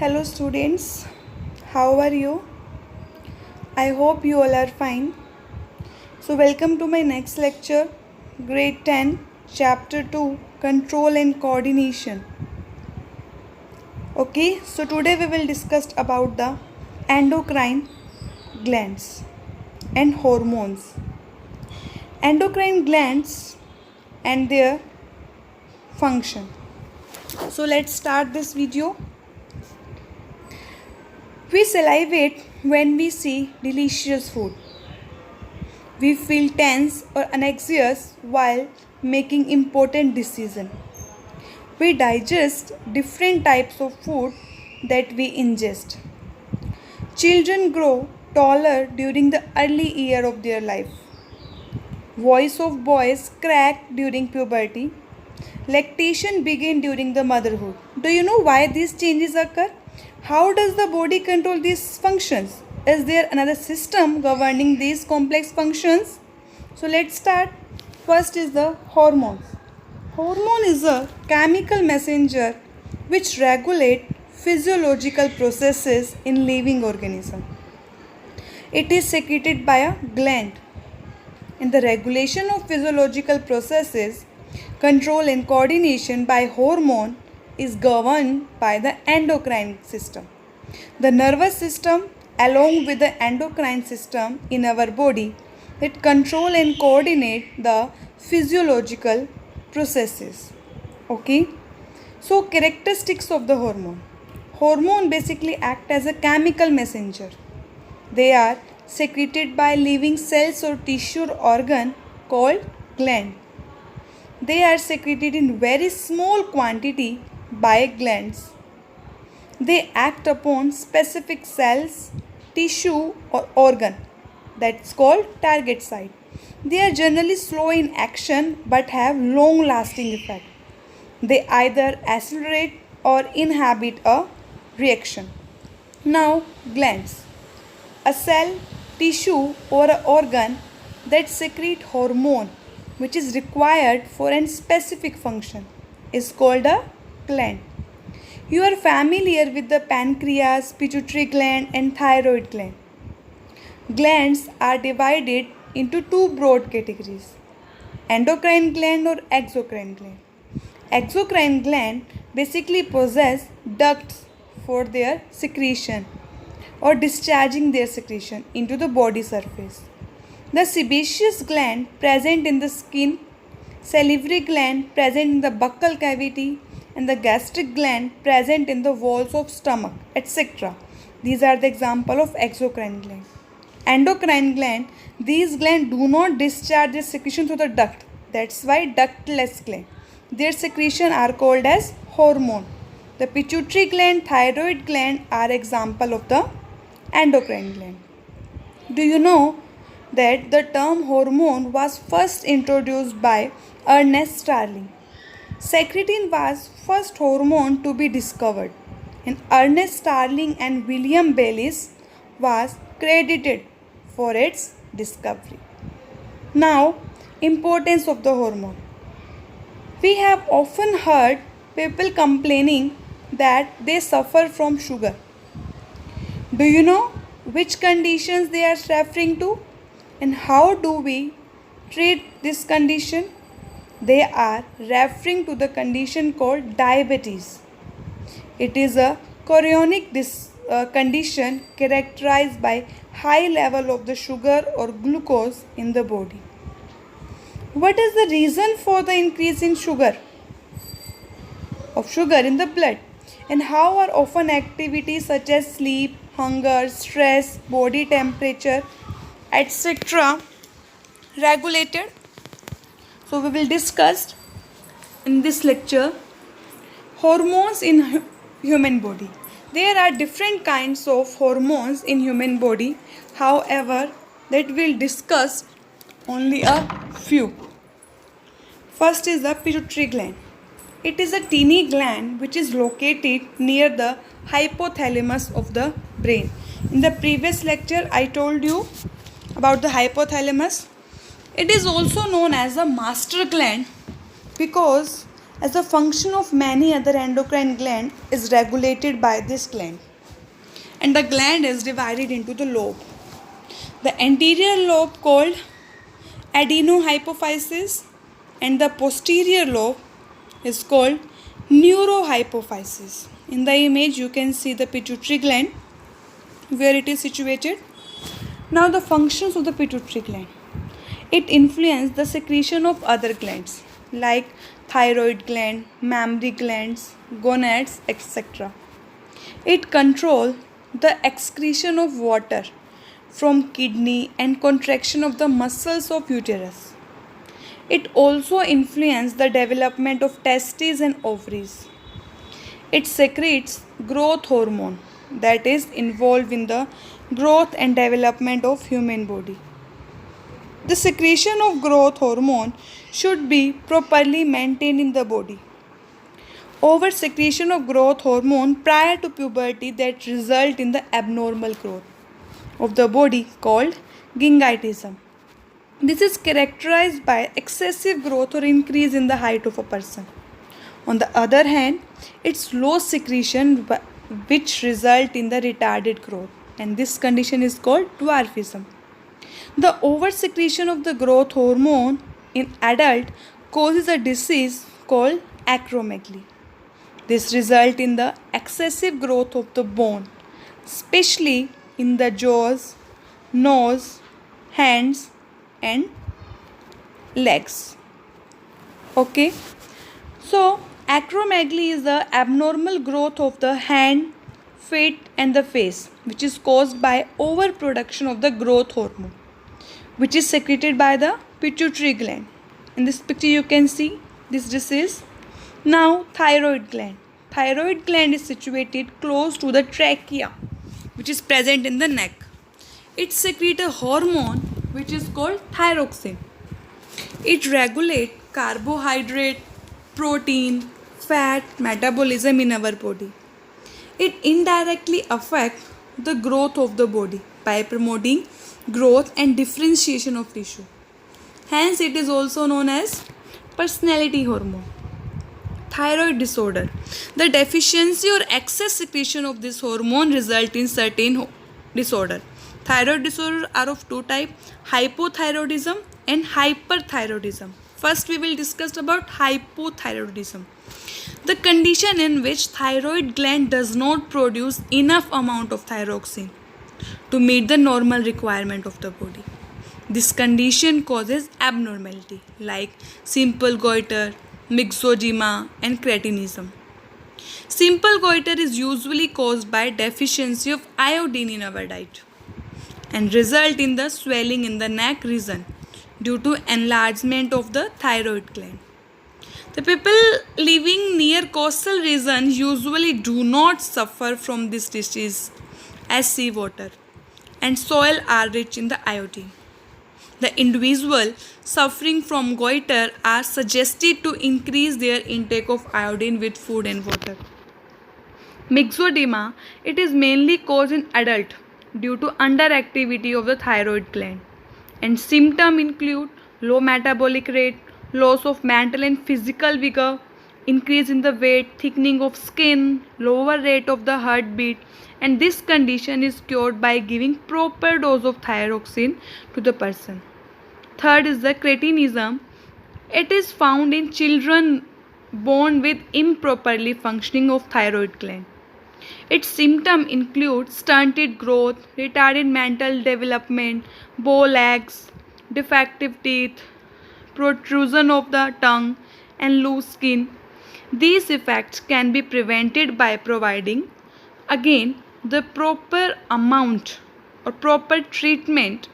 Hello students, how are you? I hope you all are fine. So welcome to my next lecture, grade 10, chapter 2, control and coordination. Okay, so today we will discuss about the endocrine glands and hormones. Endocrine glands and their function. So let's start this video. We salivate when we see delicious food. We feel tense or anxious while making important decisions. We digest different types of food that we ingest. Children grow taller during the early year of their life. Voice of boys crack during puberty. Lactation begins during the motherhood. Do you know why these changes occur? How does the body control these functions? Is there another system governing these complex functions? So let's start. First is the hormones. Hormone is a chemical messenger which regulate physiological processes in living organism. It is secreted by a gland. In the regulation of physiological processes, control and coordination by hormone is governed by the endocrine system. The nervous system along with the endocrine system in our body that control and coordinate the physiological processes. Okay. So characteristics of the hormone. Hormone basically act as a chemical messenger. They are secreted by living cells or tissue or organ called gland. They are secreted in very small quantity by glands. They act upon specific cells, tissue or organ that's called target site. They are generally slow in action but have long lasting effect. They either accelerate or inhibit a reaction. Now glands. A cell, tissue or an organ that secrete hormone which is required for a specific function is called a gland. You are familiar with the pancreas, pituitary gland and thyroid gland. Glands are divided into two broad categories, endocrine gland or exocrine gland. Exocrine gland basically possess ducts for their secretion or discharging their secretion into the body surface. The sebaceous gland present in the skin, salivary gland present in the buccal cavity, and the gastric gland present in the walls of stomach, etc. These are the example of exocrine gland. Endocrine gland, these glands do not discharge their secretion through the duct. That's why ductless gland. Their secretion are called as hormone. The pituitary gland, thyroid gland are example of the endocrine gland. Do you know that the term hormone was first introduced by Ernest Starling? Secretin was first hormone to be discovered, and Ernest Starling and William Bayliss was credited for its discovery. Now, importance of the hormone. We have often heard people complaining that they suffer from sugar. Do you know which conditions they are referring to and how do we treat this condition? They are referring to the condition called diabetes. It is a chronic condition characterized by high level of the sugar or glucose in the body. What is the reason for the increase in sugar in the blood, and how are often activities such as sleep, hunger, stress, body temperature, etc. regulated? So we will discuss in this lecture hormones in human body. There are different kinds of hormones in human body. However, that we'll discuss only a few. First is the pituitary gland. It is a teeny gland which is located near the hypothalamus of the brain. In the previous lecture, I told you about the hypothalamus. It is also known as a master gland because as a function of many other endocrine glands is regulated by this gland. And the gland is divided into the lobe. The anterior lobe called adenohypophysis and the posterior lobe is called neurohypophysis. In the image you can see the pituitary gland where it is situated. Now the functions of the pituitary gland. It influences the secretion of other glands like thyroid gland, mammary glands, gonads, etc. It controls the excretion of water from kidney and contraction of the muscles of uterus. It also influences the development of testes and ovaries. It secretes growth hormone that is involved in the growth and development of human body. The secretion of growth hormone should be properly maintained in the body. Over secretion of growth hormone prior to puberty that result in the abnormal growth of the body called gingitism. This is characterized by excessive growth or increase in the height of a person. On the other hand, it's low secretion which result in the retarded growth, and this condition is called dwarfism. The oversecretion of the growth hormone in adult causes a disease called acromegaly. This results in the excessive growth of the bone, especially in the jaws, nose, hands and legs. Okay. So acromegaly is the abnormal growth of the hand, feet and the face which is caused by overproduction of the growth hormone which is secreted by the pituitary gland. In this picture you can see this disease. Now thyroid gland. Thyroid gland is situated close to the trachea which is present in the neck. It secretes a hormone which is called thyroxine. It regulates carbohydrate, protein, fat metabolism in our body. It indirectly affects the growth of the body by promoting growth and differentiation of tissue. Hence it is also known as personality hormone. Thyroid disorder. The deficiency or excess secretion of this hormone result in certain disorder. Thyroid disorders are of two types, hypothyroidism and hyperthyroidism. First we will discuss about hypothyroidism. The condition in which thyroid gland does not produce enough amount of thyroxine to meet the normal requirement of the body. This condition causes abnormality like simple goiter, myxedema and cretinism. Simple goiter is usually caused by deficiency of iodine in our diet and result in the swelling in the neck region due to enlargement of the thyroid gland. The people living near coastal region usually do not suffer from this disease as seawater and soil are rich in the iodine. The individual suffering from goiter are suggested to increase their intake of iodine with food and water. Myxedema, it is mainly caused in adult due to underactivity of the thyroid gland, and symptoms include low metabolic rate, loss of mental and physical vigor, increase in the weight, thickening of skin, lower rate of the heartbeat, and this condition is cured by giving proper dose of thyroxine to the person. Third is the cretinism. It is found in children born with improperly functioning of thyroid gland. Its symptoms include stunted growth, retarded mental development, bow legs, defective teeth, protrusion of the tongue, and loose skin. These effects can be prevented by providing, again, the proper amount or proper treatment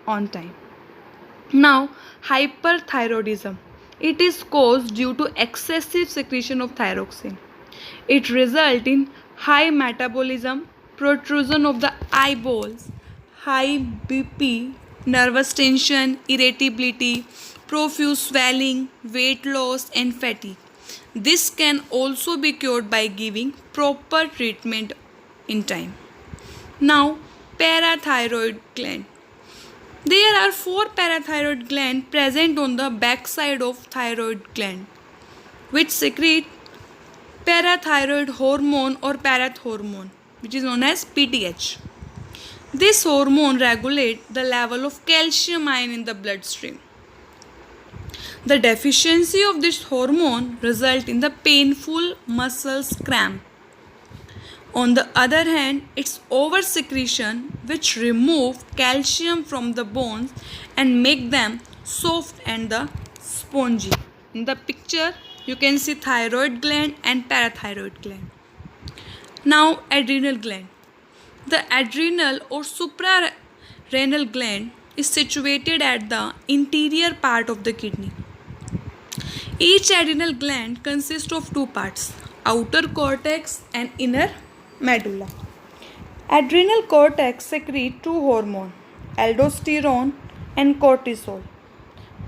on time. Now, hyperthyroidism. It is caused due to excessive secretion of thyroxine. It results in high metabolism, protrusion of the eyeballs, high BP, nervous tension, irritability, profuse swelling, weight loss, and fatigue. This can also be cured by giving proper treatment in time. Now, parathyroid gland. There are 4 parathyroid glands present on the backside of thyroid gland. which secrete parathyroid hormone or parathormone, which is known as PTH. This hormone regulates the level of calcium ion in the bloodstream. The deficiency of this hormone results in the painful muscles cramp. On the other hand, its oversecretion, which remove calcium from the bones and make them soft and the spongy. In the picture, you can see thyroid gland and parathyroid gland. Now, adrenal gland. The adrenal or suprarenal gland is situated at the interior part of the kidney. Each adrenal gland consists of two parts, outer cortex and inner medulla. Adrenal cortex secrete two hormones, aldosterone and cortisol,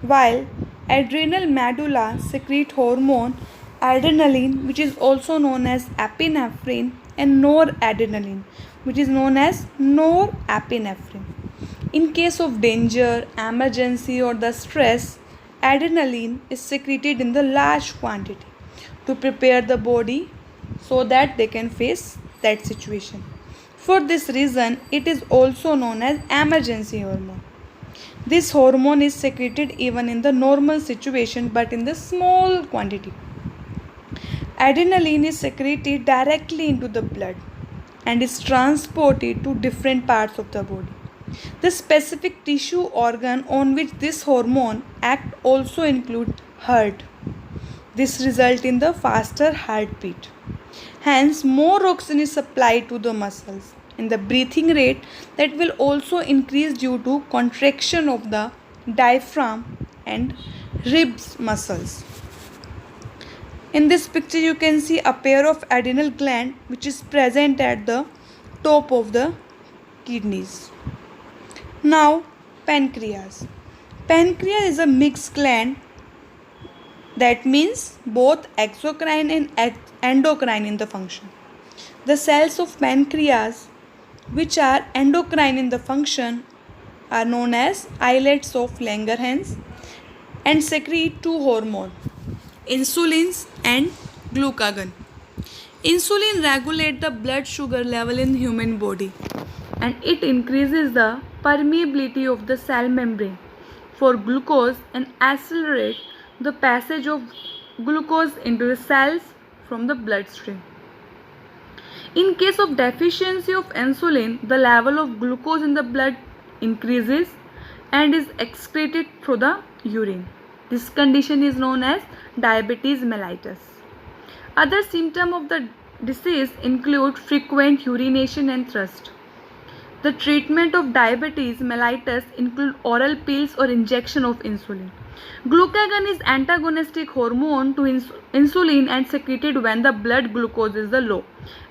while adrenal medulla secrete hormone adrenaline, which is also known as epinephrine, and noradrenaline, which is known as norepinephrine. In case of danger, emergency or the stress, adrenaline is secreted in the large quantity to prepare the body so that they can face that situation. For this reason, it is also known as emergency hormone. This hormone is secreted even in the normal situation but in the small quantity. Adrenaline is secreted directly into the blood and is transported to different parts of the body. The specific tissue organ on which this hormone acts also include heart. This results in the faster heartbeat. Hence, more oxygen is supplied to the muscles, and the breathing rate that will also increase due to contraction of the diaphragm and ribs muscles. In this picture, you can see a pair of adrenal gland which is present at the top of the kidneys. Now, pancreas. Pancreas is a mixed gland, that means both exocrine and endocrine in the function. The cells of pancreas, which are endocrine in the function, are known as islets of Langerhans and secrete two hormones, insulin and glucagon. Insulin regulates the blood sugar level in human body and it increases the permeability of the cell membrane for glucose and accelerates the passage of glucose into the cells from the bloodstream. In case of deficiency of insulin, the level of glucose in the blood increases and is excreted through the urine. This condition is known as diabetes mellitus. Other symptoms of the disease include frequent urination and thirst. The treatment of diabetes mellitus include oral pills or injection of insulin. Glucagon is antagonistic hormone to insulin and secreted when the blood glucose is low.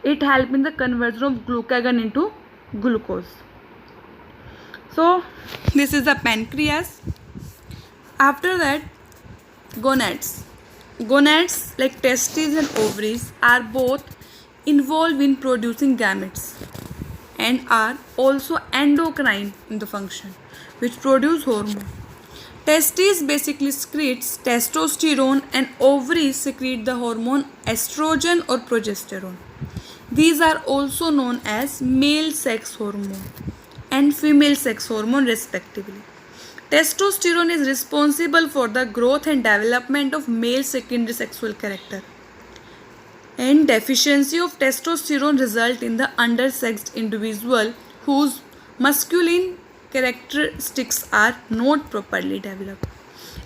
It helps in the conversion of glucagon into glucose. So, this is the pancreas. After that, gonads. Gonads, like testes and ovaries, are both involved in producing gametes and are also endocrine in the function, which produce hormone. Testes basically secretes testosterone and ovaries secrete the hormone estrogen or progesterone. These are also known as male sex hormone and female sex hormone respectively. Testosterone is responsible for the growth and development of male secondary sexual character. And deficiency of testosterone result in the undersexed individual whose masculine characteristics are not properly developed.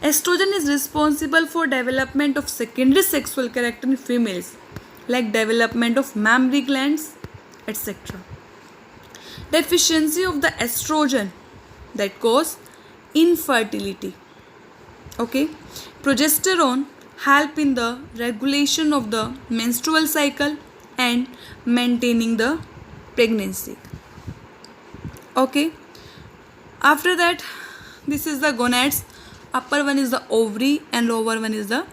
Estrogen is responsible for development of secondary sexual character in females, like development of mammary glands, etc. Deficiency of the estrogen that cause infertility. Okay, progesterone help in the regulation of the menstrual cycle and maintaining the pregnancy. Okay, after that, this is the gonads. Upper one is the ovary and lower one is the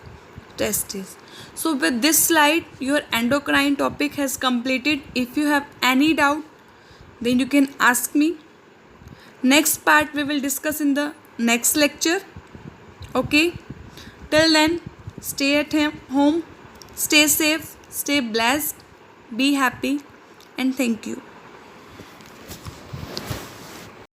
testes. So with this slide, your endocrine topic has completed. If you have any doubt, then you can ask me. Next part we will discuss in the next lecture. Okay, till then, Stay at home, stay safe, stay blessed, be happy, and thank you.